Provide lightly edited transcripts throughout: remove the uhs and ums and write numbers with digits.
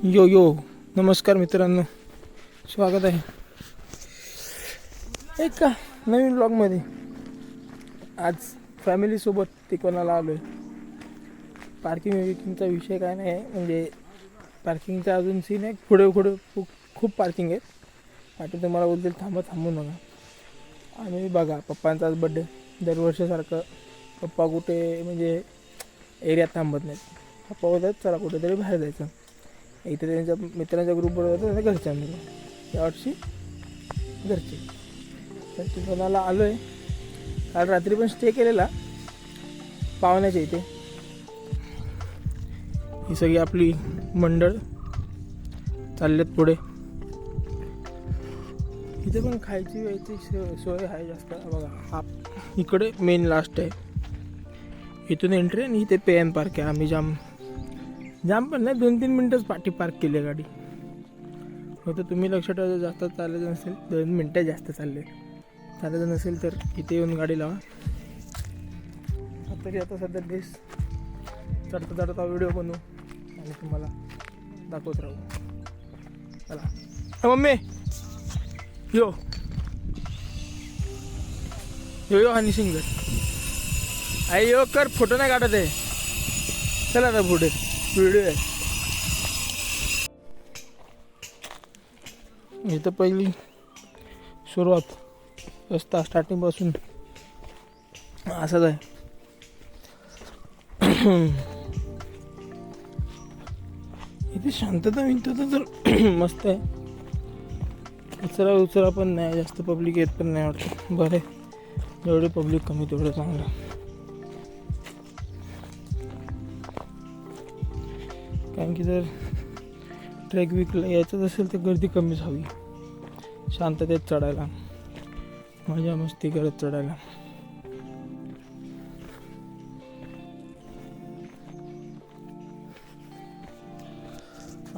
यो यो नमस्कार मित्रांनो, स्वागत आहे एक का नवीन ब्लॉगमध्ये. आज फॅमिलीसोबत तिकोनाला आलो आहे. पार्किंगचा विषय काय नाही आहे, म्हणजे पार्किंगचा अजून सीन आहे. पुढे खूप पार्किंग आहे. वाटतं तुम्हाला बोलतील थांबू नका. आणि बघा, पप्पांचा आज बड्डे. दरवर्षीसारखं पप्पा कुठे म्हणजे एरियात थांबत नाहीत. पप्पा बोलतात चला कुठेतरी बाहेर जायचं. इथे त्यांच्या मित्रांच्या ग्रुपवर जातं, त्यांच्या घरच्यांमध्ये. यावर्षी घरचे तर तिकोनाला आलो आहे. काल रात्री पण स्टे केलेला पाहुण्याच्या इथे. ही सगळी आपली मंडळ चाललेत पुढे. इथे पण खायची व्यायची सोय आहे जास्त. बघा, हा इकडे मेन लास्ट आहे. इथून एंट्री आणि इथे पे अँड पार्क आहे. आम्ही जाम पण नाही, 2-3 मिनटंच पाठी पार्क केली गाडी. फक्त तुम्ही लक्षात ठेवा, जास्त चालायचं नसेल 2 मिनटं जास्त चालायचं नसेल तर इथे येऊन गाडी लावा. तरी आता सध्या ड्रेस चढता व्हिडिओ बनवू आणि तुम्हाला दाखवत राहू. चला मम्मी, यो हनी सिंगर आई यो कर, फोटो नाही काढत आहे. चला आता पुढे व्हिडिओ आहे. इथं पहिली सुरुवात रस्ता स्टार्टिंगपासून असाच आहे. इथे शांतता तर मस्त आहे. उचरा पण नाही, जास्त पब्लिक येत पण नाही वाटतं. बरं, जेवढे पब्लिक कमी तेवढं चांगलं. कारण की जर ट्रेक विकला यायचं असेल तर गर्दी कमीच हवी. शांततेत चढायला, मजा मस्ती करत चढायला.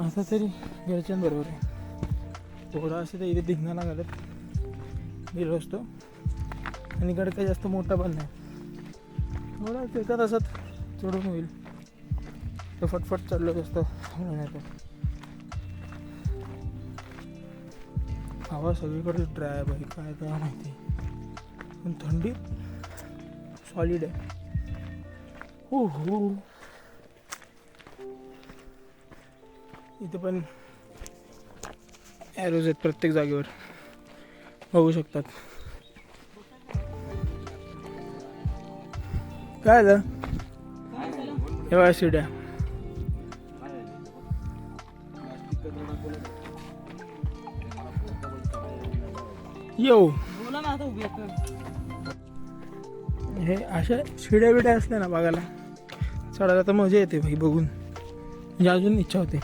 आता तरी घरच्यांबरोबर आहे. थोडा असे तर इथे धिंगाणा घालत गेलो असतो. आणि गड काही जास्त मोठा पण नाही. थोडा एका तासात चढून होईल तर फटफट चढलो असतं. हवा सगळीकडे ड्राय आहे बाई, काय माहिती. पण थंडी सॉलिड आहे. हो इथे पण ॲरोज आहेत प्रत्येक जागेवर, बघू शकतात. काय झालं हे बघा शिड्या. येऊ हे अशा शिड्या बिड्या असल्या ना बघायला, चढायला तर मजा येते भाई बघून. म्हणजे अजून इच्छा होते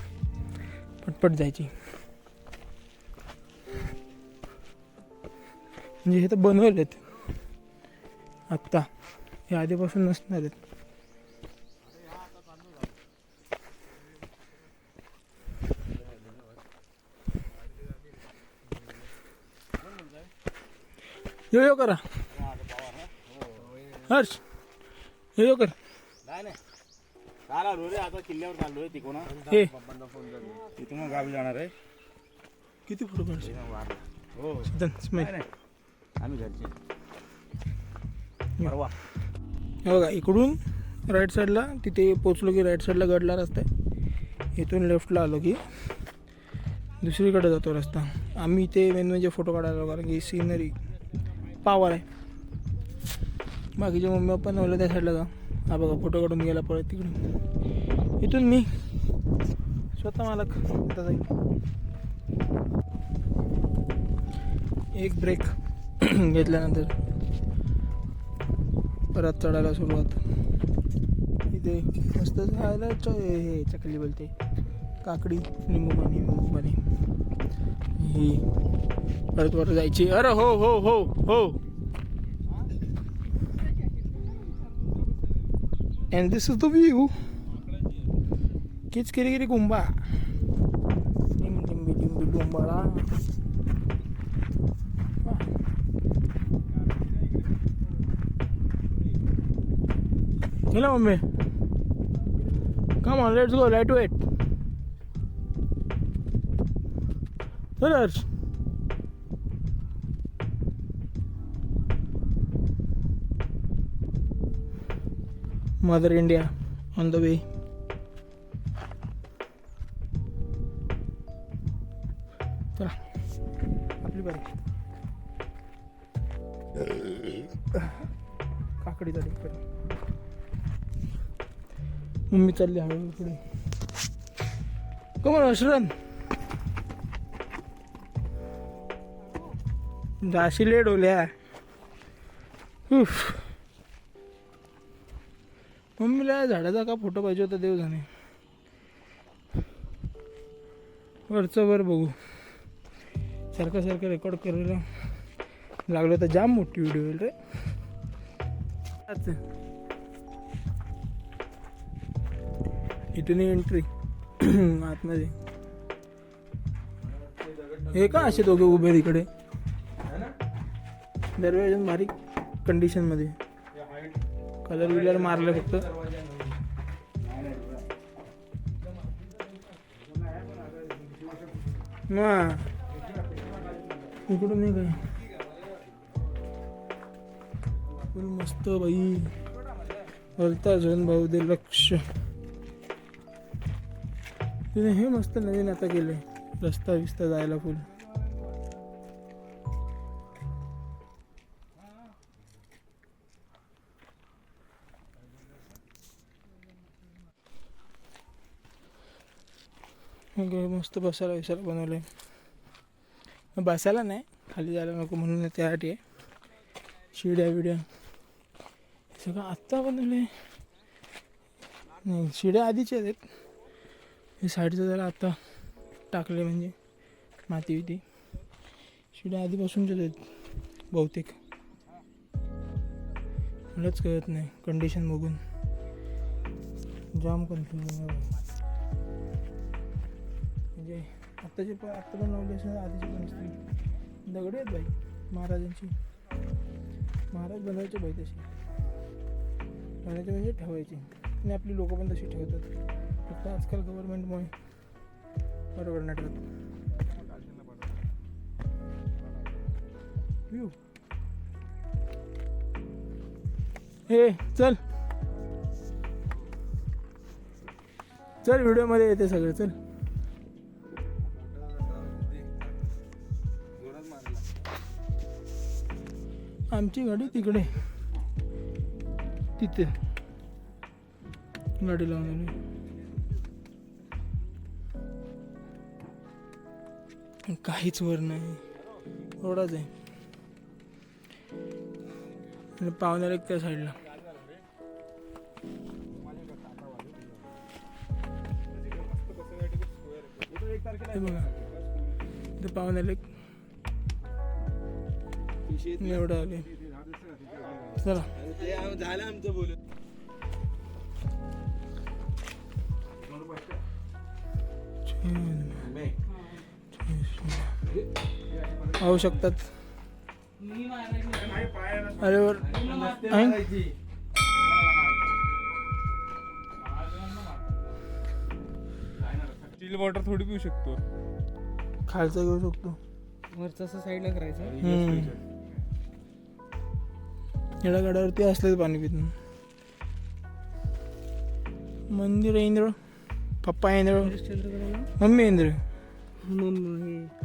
पटपट जायची. म्हणजे हे तर बनवलेत आत्ता, हे आधीपासून नसणार आहेत. यो करा हर्ष, यो कर. आता किल्ल्यावर चाललोय तिकोना. हे तिथून गावी जाणार आहे. किती फोटो काढशील? हो आम्ही घरचे. हे बघा, इकडून राईट साईडला तिथे पोचलो की राईट साईडला गडला रस्ता आहे. इथून लेफ्टला आलो की दुसरीकडे जातो रस्ता. आम्ही इथे मेन म्हणजे फोटो काढायला, कारण की सिनरी पावर आहे. बाकीचे मम्मी पप्पा नवलं त्या साईडला जा. हा बघा फोटो काढून गेला पळत तिकडून. इथून मी स्वतः मालक आता जाईल. एक ब्रेक घेतल्यानंतर परत चढायला सुरुवात. इथे मस्त जायला हे चकली बोलते, काकडी, लिंबू पाणी ही परत वर जायची. अरे हो हो हो हो. And this is the view. Kids kiri gumba. Dimbi gumba lah. Hello, mommy. Come on, let's go. Lightweight. चल Harsh. Mother India on the way. चला आपली बारी. काकडी झाली इकडे. मम्मी चालली हळूहळू पुढे. कमन हर्षरन जाशी लेट होल्या. मम्मीला झाडाचा का फोटो पाहिजे होता देव जाणे. वरचं वर बघू. सारखं सारखं रेकॉर्ड करायला लागलं तर जाम मोठी व्हिडिओ होईल रे. इथून एंट्री आतमध्ये. हे का असे दोघे उभे इकडे. दरवाजा बारीक कंडिशन मध्ये. कलर विलर मारलं फक्त. इकडून नाही काय फुल मस्त बाई. वरता झोन भाऊ दे लक्ष. तिने हे मस्त नवीन आता केलंय. रस्ता विस्ता जायला फुल. मस्त बसायला विसायला बनवलंय. बसायला नाही खाली जायला नको म्हणून त्यासाठी आहे. शिड्या बिड्या सगळं आत्ता बनवले. नाही शिड्या आधीच्या आहेत. हे साईडचं जरा आत्ता टाकले म्हणजे माती बिती. शिड्या आधीपासूनच्याच आहेत बहुतेक. मलाच कळत नाही कंडिशन बघून. जाम कन्फ्युजन म्हणजे आत्ताचे पण आत्ता पण लावले असेल आधीचे पण असतील. दगडे आहेत बाई महाराजांची. महाराज बनवायचे बाई तशी. बनायचे म्हणजे ठेवायचे. आणि आपली लोकं पण तशी ठेवतात. फक्त आजकाल गव्हर्नमेंटमुळे बरोबर नाही ठेवत. हे चल चल व्हिडिओमध्ये येते सगळं. चल आमची गाडी तिकडे तिथे गाडी लावून. काहीच वर नाही. एवढाच आहे. आणि पाहुण्याला एक त्या साईडला. बघा ते पाहुण्याला एक एवढं आले. चला झालं आमचं बोलून. पाहू शकतात. अरे वर स्टील वॉटर थोडी पिऊ शकतो. खालचा घेऊ शकतो. वरचा असं साईडला करायचं. एवढ्या गाड्यावरती असलेच पाणी पित. मंदिर इंद्र. पप्पा इंद्र. मम्मी इंद्र.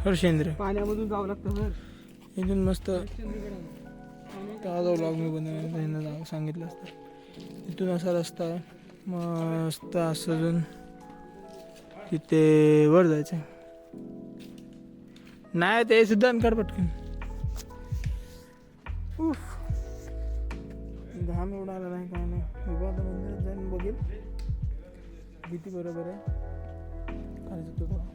हर्षेंद्र. पाण्यामधून जावं लागतं. इथून मस्त ताजा ब्लॉग मी बनवायला सांगितलं असतं. इथून असा रस्ता आहे मस्त. असं अजून तिथे वर जायचं नाही. ते सुद्धा अनकार पटकन. घाम एवढा आला नाही काय नाही. आता मंदिरात जाऊन बघेल किती बरोबर आहे. काय शकतो थोडा.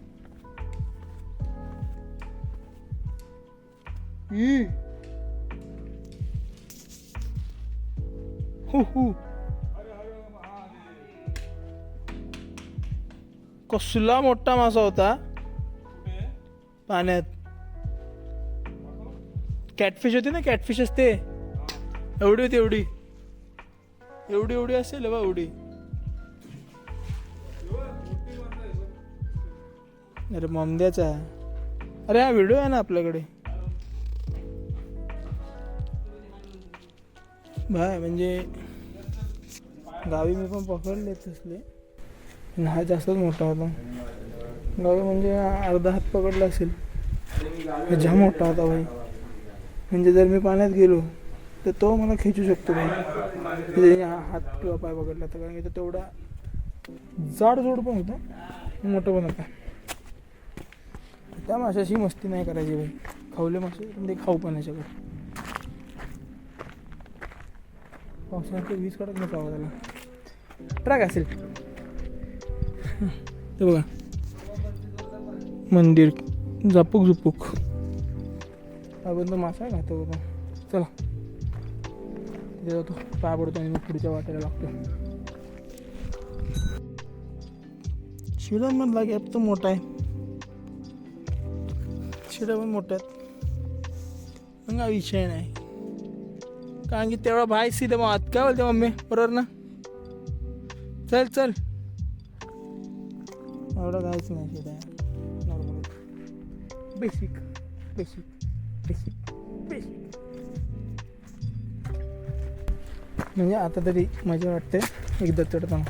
कसला मोठा मासा होता पाण्यात. कॅटफिश होती ना. कॅटफिश असते एवढी होती. एवढी एवढी एवढी असेल बा. एवढी. अरे ममद्याचा अरे हा व्हिडिओ आहे ना आपल्याकडे. बाय म्हणजे गावी मी पण पकडले तसले, पण हा जास्तच मोठा होता. गावी म्हणजे अर्धा हात पकडला असेल. जाम मोठा होता भाई. म्हणजे जर मी पाण्यात गेलो तर तो मला खेचू शकतो भाई, त्याने हात किंवा पाय पकडला तर. कारण की तो तेवढा जाडजोड पण होता, मोठं पण होता. त्या माशाशी मस्ती नाही करायची भाई. खावले मासे पण ते खाऊ पण नाही शकत. पावसाळ्यात वीज कडक नका त्याला. ट्रॅक असेल ते बघा. मंदिर झापूक झुपूक आपण तो मासा खातो होता. चला तिथे जातो, पाय पडतो आणि मग पुढच्या वाटेला लागतो. शिडामधला गॅप तर मोठा आहे. शिडा पण मोठ्या आहेत, मग हा विषय नाही. कारण की तेवढा भाई सीधे मग काय बोलते मम्मी, बरोबर ना. चल चल, एवढं काहीच नाही. शिडा normal basic basic basic basic. म्हणजे आता तरी मजा वाटते एकदा चढताना.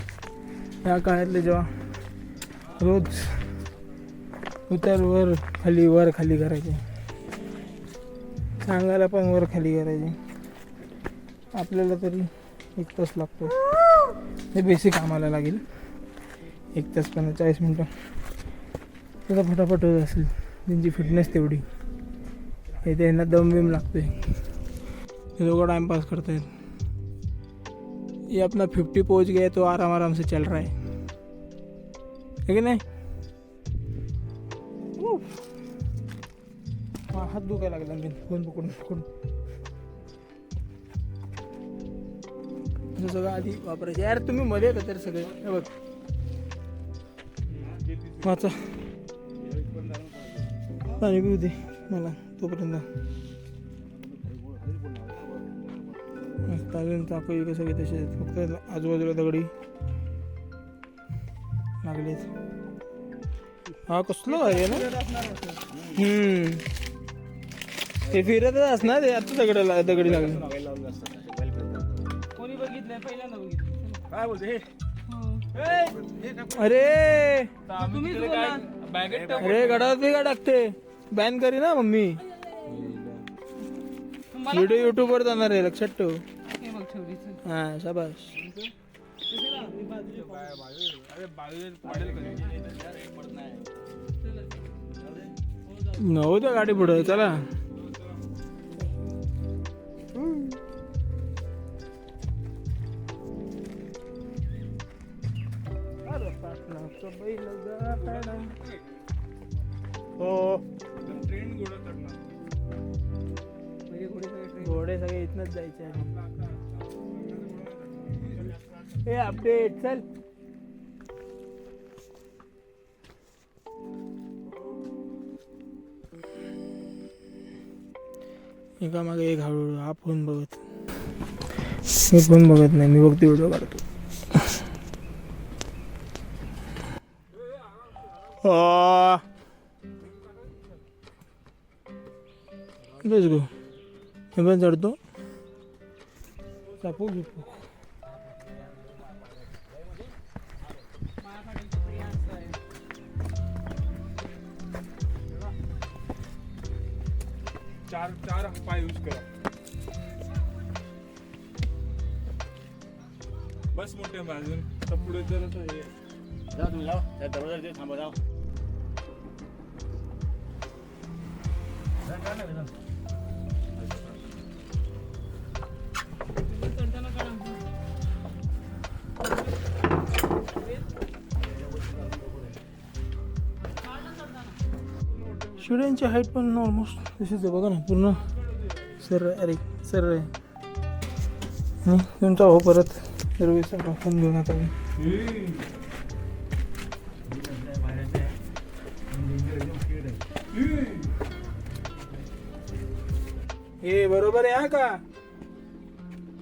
ह्या काळातले जेव्हा रोज उतार वर खाली करायचे, सांगायला पण वर खाली करायचे. आपल्याला तरी 1 तास लागतो. हे बेसिक आम्हाला लागेल 1 तास 40 मिनटं. त्याचा फटाफट होत असेल, त्यांची फिटनेस तेवढी. हे त्यांना दम बिम लागतोय, हे लोक टाइम पास करतायत. ये अपना 50 पहुंच गया तो आराम से चल रहा है कि नहीं. हात दुखायला लागला मी फोन पकडून. हे सगळं आधी वापरायचे. यार तुम्ही मध्ये येतात तर सगळे. हे बघ वाचा, पाणी पिऊ दे मला तोपर्यंत. अजून चाकू कसं सगळे तसे आहेत, फक्त आजूबाजूला दगडी लागलेत. हा कसलं आहे ना. ते फिरतच असणार. ते आता दगडी लागले. कोणी बघितलंय, पहिल्यांदा बघितलं. काय बोलते हे? अरे तुम्हीच बोला. अरे गडावर ते का टाकते, बॅन करी ना मम्मी. व्हिडिओ युट्यूब वर जाणार आहे, लक्षात ठेव. हे बघ ठेवलीच. हा शाबास. नव्हत्या गाडी पुढे. चला हो. घोडे सगळे इथनच जायचे. हे अपडेट चल. एका मागे एक हळूहळू. हा फोन बघत, मी फोन बघत नाही, मी बघते व्हिडिओ काढतो. Let's go. हे पण चढतो. चापू झुपू. चार पाय यूज करा बस. मोठे अजून तर पुढे जर जाऊ तुम्ही, जाऊ त्या दरवाजा थांबा. जाऊ शिड्यांची हाईट पण ऑलमोस्ट तशीच आहे बघा ना. पूर्ण सर अरे सर आहे. आणि तुमचा हो परत सर्विसचा फोन घेऊन आता. हे बरोबर आहे हा का.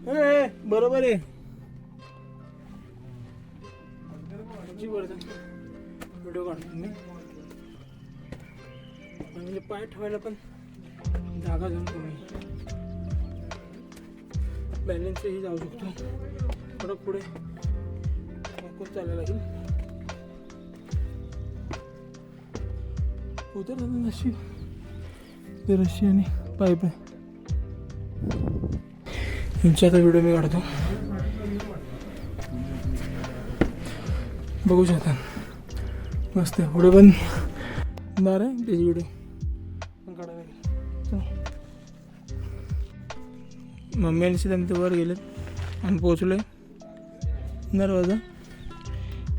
हे बरोबर आहे. व्हिडिओ काढतो मी. म्हणजे पाय ठेवायला पण जागा जाऊन कमी, बॅलन्सही जाऊ शकतो. थोडं पुढे खूप चालायला लागेल. उतर नशी ते रशी आणि पाईप आहे. यांच्याचा व्हिडिओ मी काढतो, बघू शकता. मस्त आहे. पुढे पण दार आहे, त्याची व्हिडिओ पण काढायला लागेल. मम्मी आणि सीता वर गेलेत आणि पोचलो आहे दरवाजा.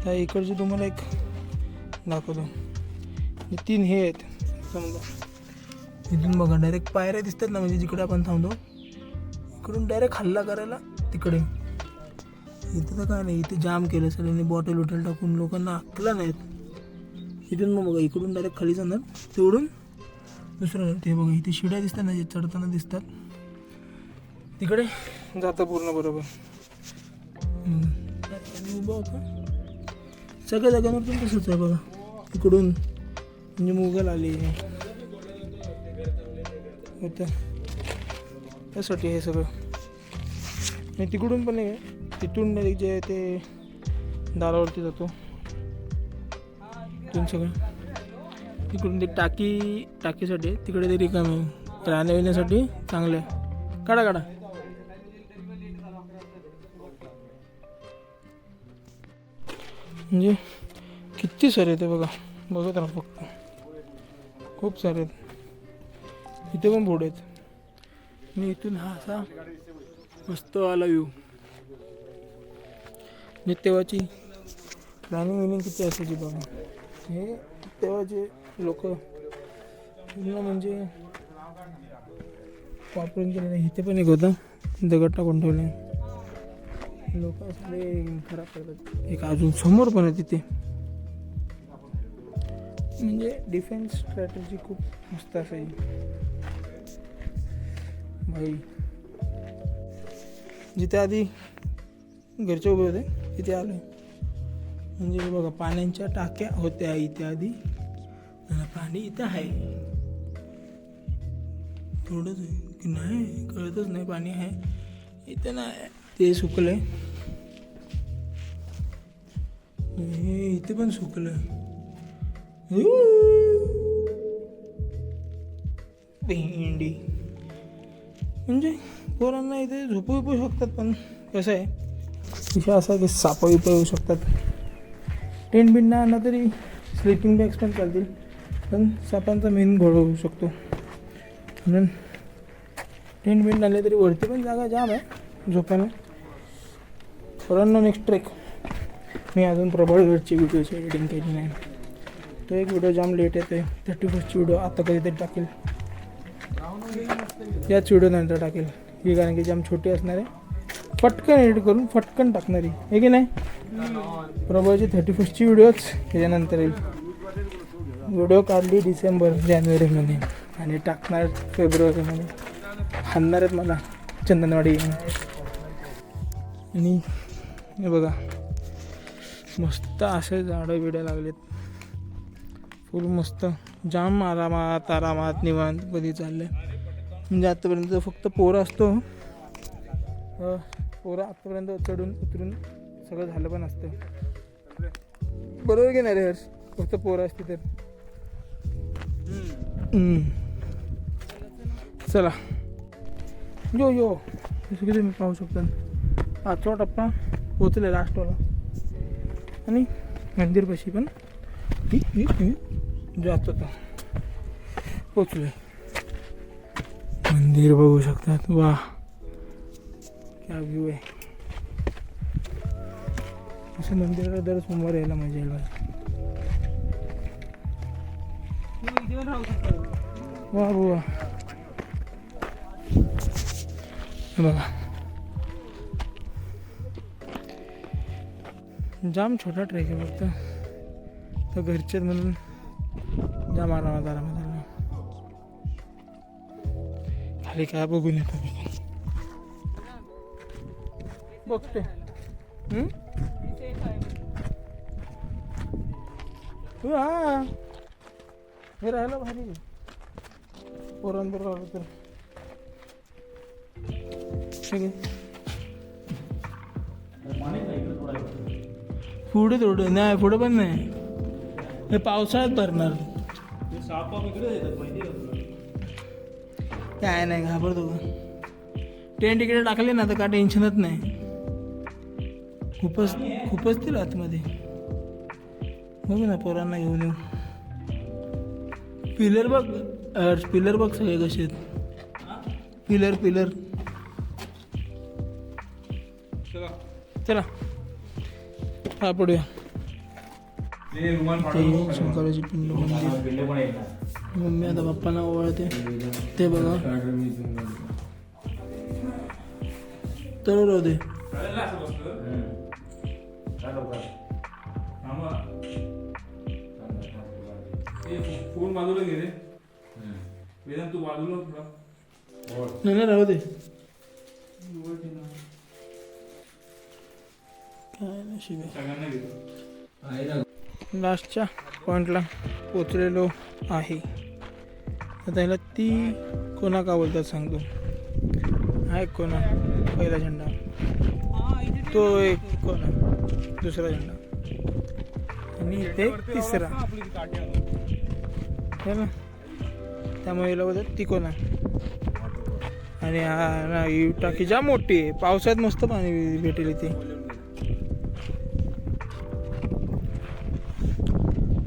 त्या इकडचे तुम्हाला एक दाखवतो. हे 3 हे आहेत समजा. इथून बघा डायरेक्ट पायऱ्या दिसतात ना, म्हणजे जिकडे आपण थांबतो इकडून डायरेक्ट हल्ला करायला तिकडे. इथं तर काय नाही, इथे जाम केलं सगळ्यांनी, बॉटल वॉटल टाकून लोकांना अकला नाहीत. इथून मग बघा इकडून डायरेक्ट खाली जाणार, तेवढून दुसरं ते बघा इथे शिड्या दिसतात ना, जे चढताना दिसतात, तिकडे जातं पूर्ण बरोबर. उभा होता सगळ्या जागांवर पण तसंच आहे बघा. इकडून म्हणजे मुघल आले होतं त्यासाठी हे सगळं. आणि तिकडून पण आहे, तिथून जे आहे ते दारावरती जातो तिथून सगळं. तिकडून ते टाकीसाठी तिकडे ते रिकाम आहे, राहण्या येण्यासाठी चांगलं आहे. काढा म्हणजे किती सारे आहेत बघा, बघत राहा फक्त. खूप सारे आहेत. इथे पण बोर्ड आहेत. आणि इथून हा असा मस्त आला व्ह्यू. म्हणजे तेव्हाची प्लॅनिंग विनिंग किती असायची बघा. हे तेव्हाचे लोक म्हणजे वापरून केले नाही. इथे पण एक होता, दगड टाकून ठेवले. लोक सगळे खराब करतात. एक अजून समोर पण आहे तिथे. म्हणजे डिफेन्स स्ट्रॅटेजी खूप मस्त असायची भाई. जिथे आधी घरचे उभे होते तिथे आलो. म्हणजे बघा पाण्याच्या टाक्या होत्या इथे आधी, पाणी इथं आहे. थोडंच आहे की नाही कळतच नाही, पाणी आहे इथं नाही. ते सुकलंय, हे इथे पण सुकलंय. भेंडी म्हणजे पोरांना इथे झोपू शकतात, पण कसं आहे विषय असा की सापं विपं येऊ शकतात. टेंट बिंट नाही आणला तरी स्लिपिंग बॅग्स पण चालतील, पण सापांचा मेन घोळ होऊ शकतो. म्हणून टेंट बिंट आणले तरी वरती पण जागा जाम आहे झोपायला. पोरांना नेक्स्ट ट्रेक. मी अजून प्रबळगडची व्हिडिओची एडिटिंग केली नाही. तो एक व्हिडिओ जाम लेट येतो आहे, 31st व्हिडिओ आता कधीतरी टाकेल, याच व्हिडिओनंतर टाकेल. ही कारण की जाम छोटी असणार आहे, पटकन एडिट करून पटकन टाकणारी आहे की नाही. प्रबळची 31st व्हिडिओच त्याच्यानंतर येईल. व्हिडिओ काढली डिसेंबर-जानेवारीमध्ये आणि टाकणार फेब्रुवारीमध्ये. हाणणार आहेत मला चंदनवाडी. आणि हे बघा मस्त असे झाडं बिडं लागलेत, फुल मस्त जाम आरामात निवांत कधी चाललंय. म्हणजे आतापर्यंत फक्त पोरं असतो, पोरं आतापर्यंत चढून उतरून सगळं झालं पण असतं. बरोबर की नाही रे हर्ष? फक्त पोरं असते तर. चला यो जसं की तुम्ही पाहू शकता 5वा टप्पा पोचले लास्टवाला. आणि मंदिरपाशी पण जात होता, पोचलोय. मंदिर बघू शकतात. वा क्या व्ह्यू आहे. असं मंदिराला दर सोमवार यायला मजा येईल. वा वा बघा जाम छोटा ट्रेक आहे फक्त, तर घरचेच म्हणून जाम आरामात आला. खाली काय बघून येतो मी बघते. हा हे राहायला भारी. पोरांबरोबर आलो तर ठीक आहे. पुढे थोडं नाही, पुढे पण नाही, हे पावसाळ्यात भरणार. काय नाही घाबरतो का, टेंट इकडे टाकले ना तर काय टेन्शनच नाही. खूपच ती आतमध्ये बघू ना, पोरांना घेऊन येऊ. पिलर बघ सगळे कसे आहेत. पिलर चला हा पडूया. शंकराची पिंड मंदिर. मम्मी आता पप्पांना ओवाळते ते बघा. तर राहू दे. फोन बाजूला घे रे वेदांत, तू बाजूला थोडा. नाही राहू दे. काय नशीब आहे. सगळ्यांना घेतो. लास्टच्या पॉईंटला पोचलेलो आहे. आता ह्याला ती कोणा का बोलतात सांगतो. हा एक कोणा पहिला झेंडा, हा, इथे ते तो एक कोणा दुसरा झेंडा, आणि इथे तिसरा. आपली काठी आणू. है ना, त्यामुळे याला बोलतात तिकोना. आणि हा ना, ही टाकी जाम मोठी आहे, पावसाळ्यात मस्त पाणी भेटेल इथे.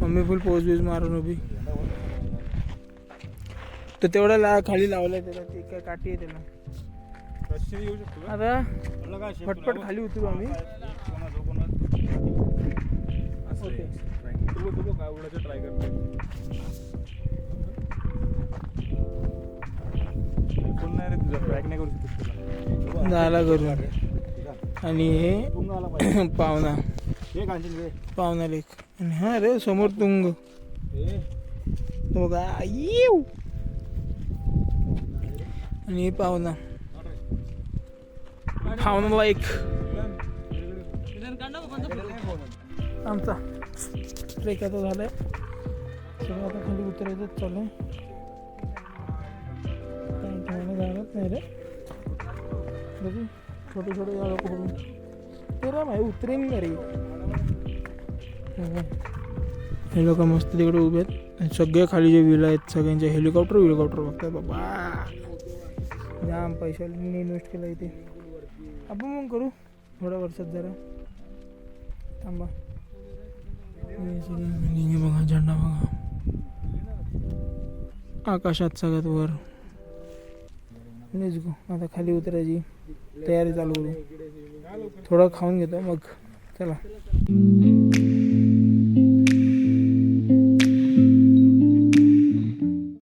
मम्मी फुल पोच बीज मारून उभी. तर तेवढ्या खाली लावलाय त्याला, ते काय काठी आहे त्याला. रस्त्याने येऊ शकतो का? आता फटफट खाली उतरू आम्ही. ओके. तुला काय उडायचं ट्राय करतो. कोण नाही रे तुझा, ट्रॅक नाही करू शकतो. झाला करून. आणि हे पाहुणा लेख. आणि हा रे समोर तुंग. तो बघा येऊ. आणि हे पाहुणा लाईक विधान काढला का कोणता photo? आमचा ट्रेक आता झालाय. सगळं आता खाली उतरायचंच चालू आहे. काही ठेवणं जाणार नाही रे. बघू छोटे झाडं पकडून ते रा भाई उतरेन घरी. हे लोक मस्त तिकडे उभे आहेत. सगळे खाली जे विला आहेत सगळ्यांचे हेलिकॉप्टर बघतात. बाबा जाम पैशाने इन्व्हेस्ट केला इथे. आपण मग करू थोड्या वर्षात जरा थांबा. बघा झेंडा बघा आकाशात सगळ्यात वर. Let's go. आता खाली उतरायची तयारी चालू करू. थोडं खाऊन घेतो मग चला.